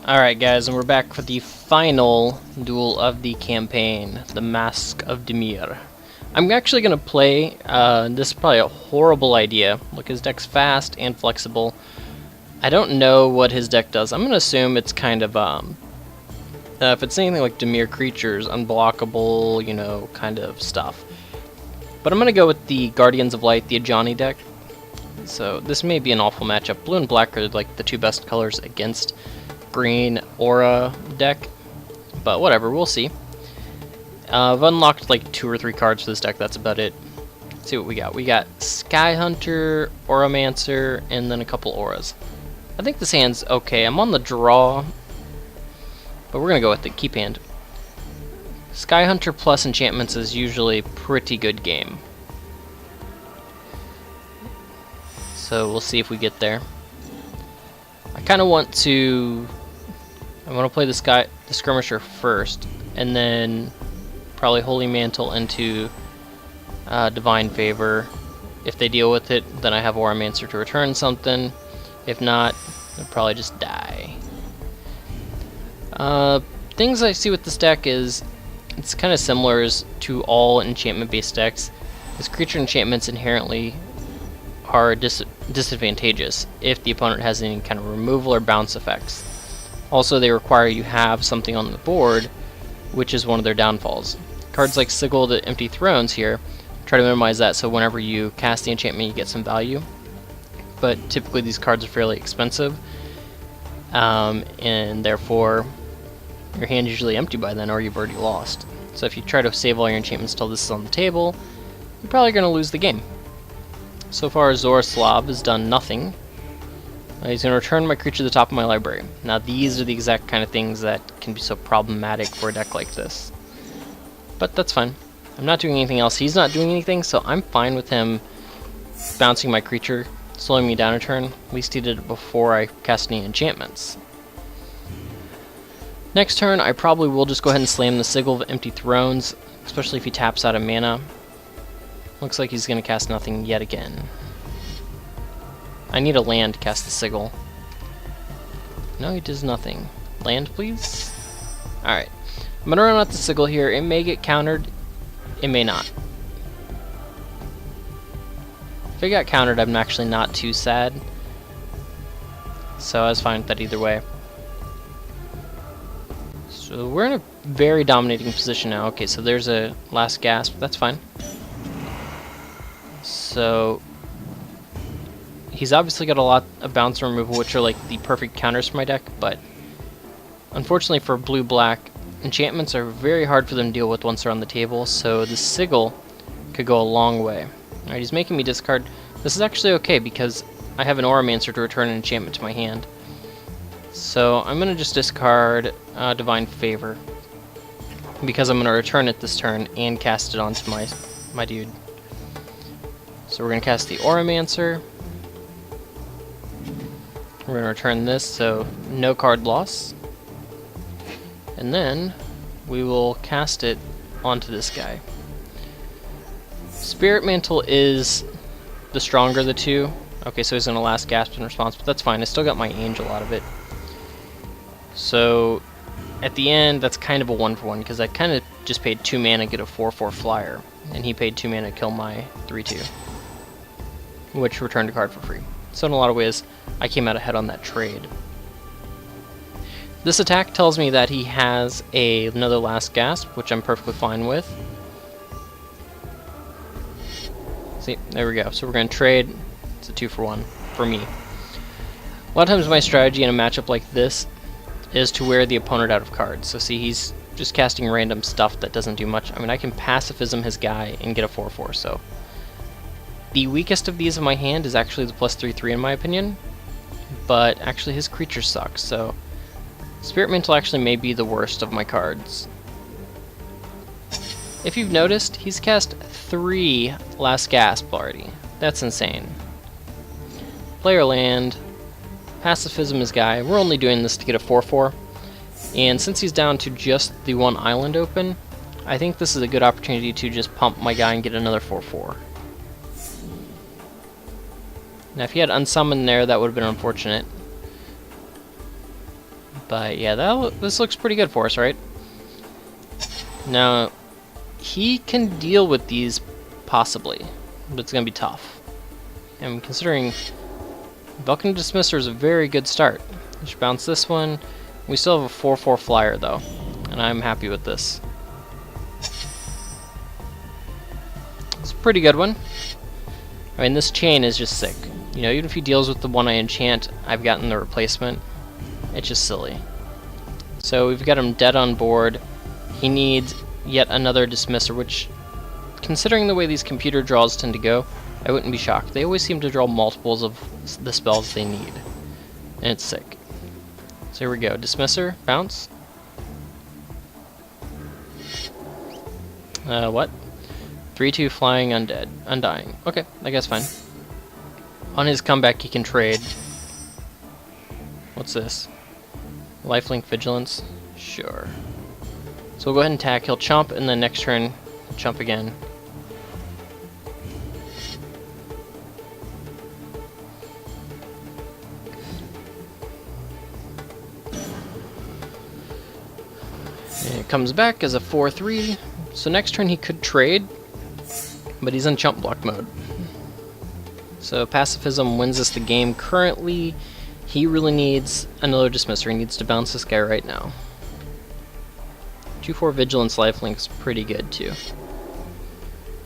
Alright guys, and we're back for the final duel of the campaign, the Mask of Demir. I'm actually going to play, this is probably a horrible idea. Look, his deck's fast and flexible. I don't know what his deck does. I'm going to assume it's kind of, if it's anything like Demir creatures, unblockable, you know, kind of stuff. But I'm going to go with the Guardians of Light, the Ajani deck. So this may be an awful matchup. Blue and black are like the two best colors against green aura deck, but whatever, we'll see. I've unlocked like 2 or 3 cards for this deck, that's about it. Let's see what we got. We got Sky Hunter, Auramancer, and then a couple auras. I think this hand's okay. I'm on the draw, but we're gonna go with the keep hand. Sky Hunter plus enchantments is usually a pretty good game. So we'll see if we get there. I kind of want to play the Skirmisher first, and then probably Holy Mantle into Divine Favor. If they deal with it, then I have Auramancer to return something. If not, I'll probably just die. Things I see with this deck is it's kind of similar to all enchantment-based decks. As creature enchantments inherently are disadvantageous if the opponent has any kind of removal or bounce effects. Also, they require you have something on the board, which is one of their downfalls. Cards like Sigil the Empty Thrones here try to minimize that, so whenever you cast the enchantment you get some value. But typically these cards are fairly expensive, and therefore your hand's usually empty by then, or you've already lost. So if you try to save all your enchantments till this is on the table, you're probably going to lose the game. So far, Zoroslav has done nothing. He's going to return my creature to the top of my library. Now these are the exact kind of things that can be so problematic for a deck like this. But that's fine. I'm not doing anything else. He's not doing anything, so I'm fine with him bouncing my creature, slowing me down a turn. At least he did it before I cast any enchantments. Next turn, I probably will just go ahead and slam the Sigil of Empty Thrones, especially if he taps out of mana. Looks like he's going to cast nothing yet again. I need a land to cast the Sigil. No, he does nothing. Land, please? Alright. I'm going to run out the Sigil here. It may get countered. It may not. If it got countered, I'm actually not too sad. So I was fine with that either way. So we're in a very dominating position now. Okay, so there's a last gasp. That's fine. So he's obviously got a lot of bounce removal, which are like the perfect counters for my deck, but unfortunately for blue-black, enchantments are very hard for them to deal with once they're on the table, so the Sigil could go a long way. Alright, he's making me discard. This is actually okay because I have an Auramancer to return an enchantment to my hand. So I'm going to just discard Divine Favor, because I'm going to return it this turn and cast it onto my dude. So we're going to cast the Auramancer. We're going to return this, so no card loss. And then we will cast it onto this guy. Spirit Mantle is the stronger of the two. Okay, so he's going to last gasp in response, but that's fine. I still got my Angel out of it. So at the end, that's kind of a 1-for-1, because I kind of just paid 2 mana to get a 4-4 flyer, and he paid 2 mana to kill my 3-2, which returned a card for free. So in a lot of ways, I came out ahead on that trade. This attack tells me that he has another last gasp, which I'm perfectly fine with. See, there we go. So we're going to trade. It's a 2-for-1 for me. A lot of times my strategy in a matchup like this is to wear the opponent out of cards. So see, he's just casting random stuff that doesn't do much. I mean, I can pacifism his guy and get a 4-4, so the weakest of these in my hand is actually the +3/3 in my opinion, but actually his creature sucks, so Spirit Mantle actually may be the worst of my cards. If you've noticed, he's cast 3 Last Gasp already. That's insane. Player land, pacifism his guy. We're only doing this to get a 4-4, and since he's down to just the 1 island open, I think this is a good opportunity to just pump my guy and get another 4-4. Now if he had unsummoned there, that would have been unfortunate. But yeah, this looks pretty good for us, right? Now, he can deal with these, possibly, but it's going to be tough. And considering Vulcan Dismisser is a very good start. We should bounce this one. We still have a 4/4 flyer, though, and I'm happy with this. It's a pretty good one. I mean, this chain is just sick. You know, even if he deals with the one I enchant, I've gotten the replacement. It's just silly. So we've got him dead on board. He needs yet another Dismisser, which, considering the way these computer draws tend to go, I wouldn't be shocked. They always seem to draw multiples of the spells they need. And it's sick. So here we go. Dismisser, bounce. What? 3/2 flying undead. Undying. Okay, I guess fine. On his comeback he can trade. What's this? Lifelink Vigilance? Sure. So we'll go ahead and attack. He'll chomp, and then next turn, chomp again. And it comes back as a 4/3. So next turn he could trade, but he's in chump block mode. So Pacifism wins us the game. Currently, he really needs another Dismisser. He needs to bounce this guy right now. 2/4 Vigilance lifelink is pretty good too.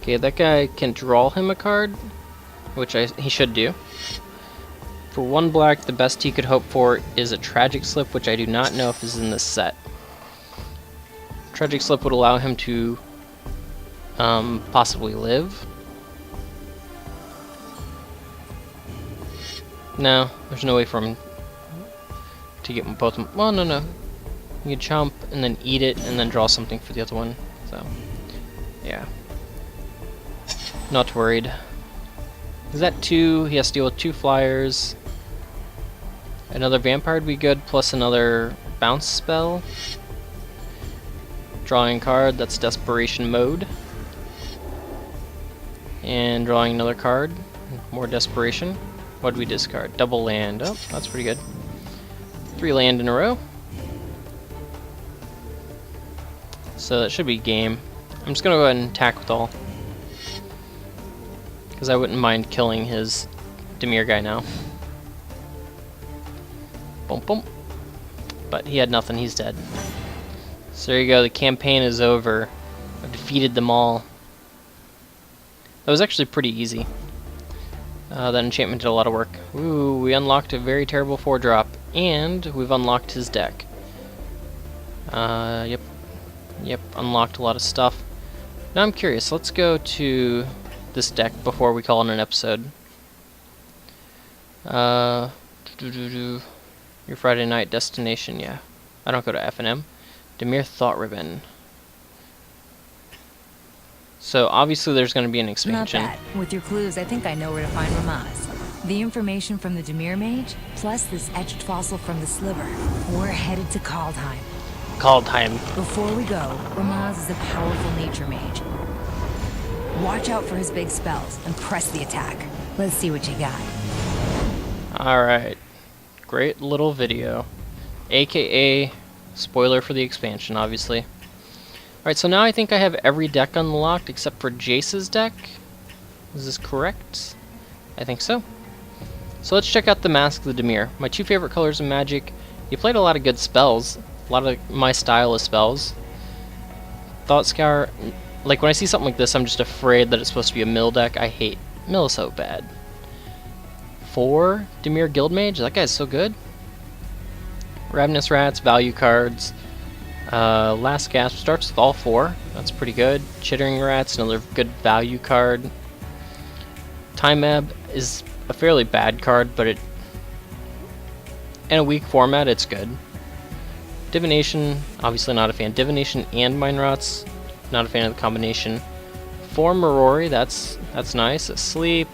Okay, that guy can draw him a card, which he should do. For 1 black, the best he could hope for is a Tragic Slip, which I do not know if is in this set. Tragic Slip would allow him to possibly live. No, there's no way for him to get both of them. Well, no. You can chomp and then eat it and then draw something for the other one. So, yeah. Not worried. Is that 2? He has to deal with 2 flyers. Another vampire would be good, plus another bounce spell. Drawing a card, that's Desperation Mode. And drawing another card, more Desperation. What did we discard? Double land. Oh, that's pretty good. 3 land in a row. So that should be game. I'm just gonna go ahead and attack with all, because I wouldn't mind killing his Dimir guy now. Boom, boom. But he had nothing, he's dead. So there you go, the campaign is over. I've defeated them all. That was actually pretty easy. That enchantment did a lot of work. Ooh, we unlocked a very terrible 4-drop, and we've unlocked his deck. Yep, unlocked a lot of stuff. Now I'm curious, let's go to this deck before we call it an episode. Your Friday night destination, yeah. I don't go to F&M. Dimir Thought Ribbon. So obviously there's going to be an expansion. Not bad. With your clues, I think I know where to find Ramaz. The information from the Dimir Mage, plus this etched fossil from the Sliver. We're headed to Kaldheim. Kaldheim. Before we go, Ramaz is a powerful nature mage. Watch out for his big spells and press the attack. Let's see what you got. Alright. Great little video. AKA spoiler for the expansion, obviously. Alright, so now I think I have every deck unlocked except for Jace's deck. Is this correct? I think so. So let's check out the Mask of the Dimir. My 2 favorite colors in Magic. You played a lot of good spells. A lot of my style of spells. Thought Scour. Like, when I see something like this, I'm just afraid that it's supposed to be a mill deck. I hate mill so bad. 4 Dimir Guildmage. That guy's so good. Ravenous Rats, value cards. Last Gasp starts with all 4. That's pretty good. Chittering Rats, another good value card. Time Ebb is a fairly bad card, but in a weak format, it's good. Divination, obviously not a fan. Divination and Mind Rots, not a fan of the combination. 4 Marori, that's nice. Asleep,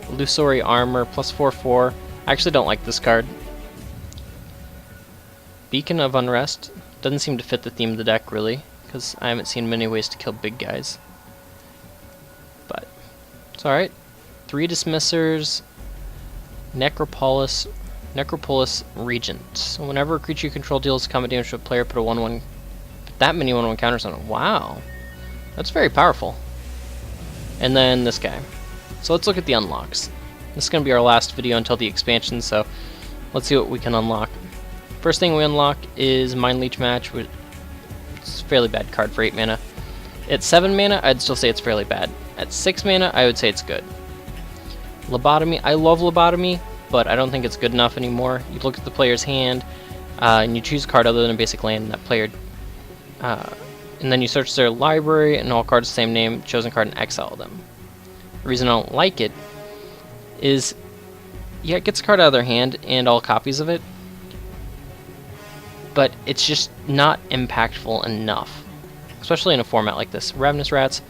Illusory Armor, plus 4/4. I actually don't like this card. Beacon of Unrest doesn't seem to fit the theme of the deck, really, because I haven't seen many ways to kill big guys. But it's alright. 3 Dismissers, Necropolis, Necropolis Regent. So whenever a creature you control deals combat damage to a player, put a 1/1. That many 1/1 counters on it. Wow. That's very powerful. And then this guy. So let's look at the unlocks. This is going to be our last video until the expansion, so let's see what we can unlock. First thing we unlock is Mind Leech Match, which is a fairly bad card for 8 mana. At 7 mana, I'd still say it's fairly bad. At 6 mana, I would say it's good. Lobotomy. I love Lobotomy, but I don't think it's good enough anymore. You look at the player's hand, and you choose a card other than a basic land, and that player... and then you search their library, and all cards the same name, chosen card, and exile them. The reason I don't like it is, yeah, it gets a card out of their hand, and all copies of it, but it's just not impactful enough, especially in a format like this. Ravenous Rats,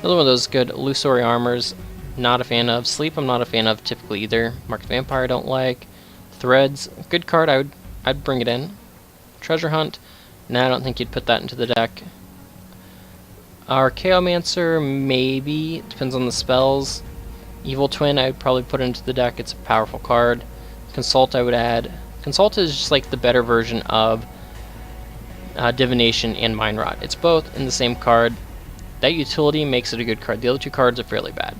another one of those good. Illusory Armors, not a fan of. Sleep, I'm not a fan of typically either. Marked Vampire, don't like. Threads, good card, I'd bring it in. Treasure Hunt, nah, I don't think you'd put that into the deck. Ankhgamancer, maybe, depends on the spells. Evil Twin, I would probably put into the deck, it's a powerful card. Consult, I would add. Consult is just like the better version of Divination and Mind Rot. It's both in the same card. That utility makes it a good card. The other two cards are fairly bad.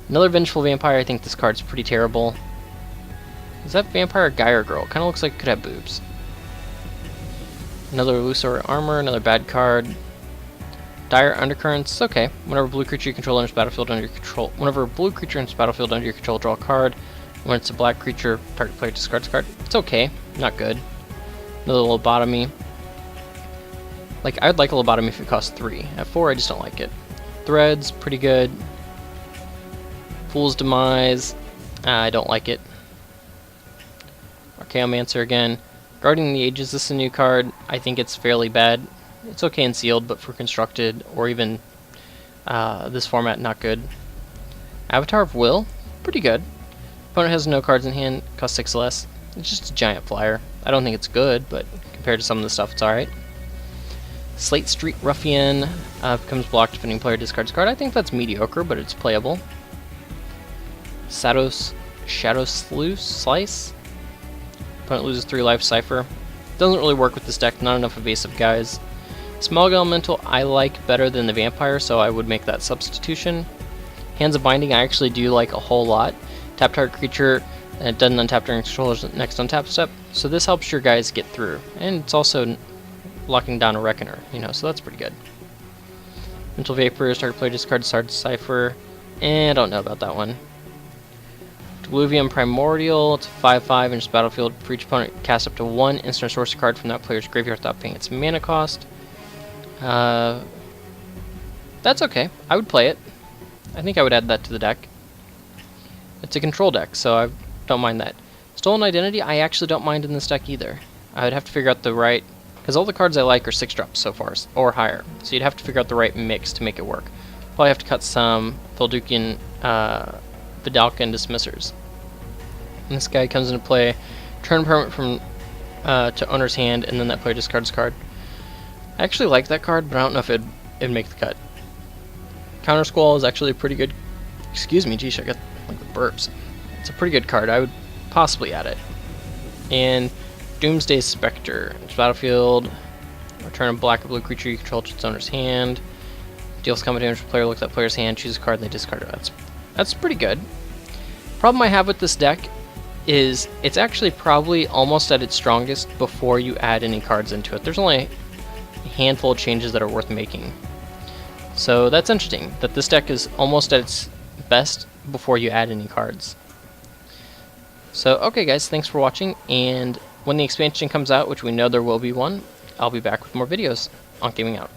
Another Vengeful Vampire, I think this card's pretty terrible. Is that vampire a guy or girl? Kind of looks like it could have boobs. Another Illusory Armor, another bad card. Dire Undercurrents, okay. Whenever blue creature you control enters battlefield under your control, whenever a blue creature enters battlefield under your control, draw a card. When it's a black creature, target player discards a card. It's okay, not good. Another Lobotomy. Like, I'd like a Lobotomy if it costs 3. At 4, I just don't like it. Threads, pretty good. Fool's Demise, I don't like it. Ankhgamancer again. Guarding the Ages, this is a new card. I think it's fairly bad. It's okay in sealed, but for constructed, or even this format, not good. Avatar of Will, pretty good. Opponent has no cards in hand, costs 6 less. It's just a giant flyer. I don't think it's good, but compared to some of the stuff, it's alright. Slate Street Ruffian becomes blocked if any player discards a card. I think that's mediocre, but it's playable. Shadow Slice. Opponent loses 3 life. Cipher. Doesn't really work with this deck, not enough evasive guys. Smog Elemental I like better than the Vampire, so I would make that substitution. Hands of Binding I actually do like a whole lot. Tap target creature, and it doesn't untap during controller's next untap step, so this helps your guys get through. And it's also locking down a Reckoner, you know, so that's pretty good. Mental Vapors, target player discards card Cipher, and I don't know about that one. Diluvium Primordial, it's a 5/5 in battlefield. For each opponent, cast up to 1 instant sorcery card from that player's graveyard without paying its mana cost. That's okay. I would play it. I think I would add that to the deck. It's a control deck, so I don't mind that. Stolen Identity, I actually don't mind in this deck either. I would have to figure out the right... because all the cards I like are 6 drops so far, or higher. So you'd have to figure out the right mix to make it work. Probably have to cut some Vildukian, Vidalcan Dismissers. And this guy comes into play, turn permanent from to owner's hand, and then that player discards a card. I actually like that card, but I don't know if it'd make the cut. Counter Squall is actually a pretty good... excuse me, geez, I got like the burps. It's a pretty good card. I would possibly add it. And Doomsday Spectre. It's battlefield. Return a black or blue creature you control to its owner's hand. Deals combat damage to the player. Look at that player's hand, choose a card, and they discard it. That's pretty good. Problem I have with this deck is it's actually probably almost at its strongest before you add any cards into it. There's only a handful of changes that are worth making. So that's interesting, that this deck is almost at its best before you add any cards. So, okay guys, thanks for watching, and when the expansion comes out, which we know there will be one, I'll be back with more videos. Ankhgaming out.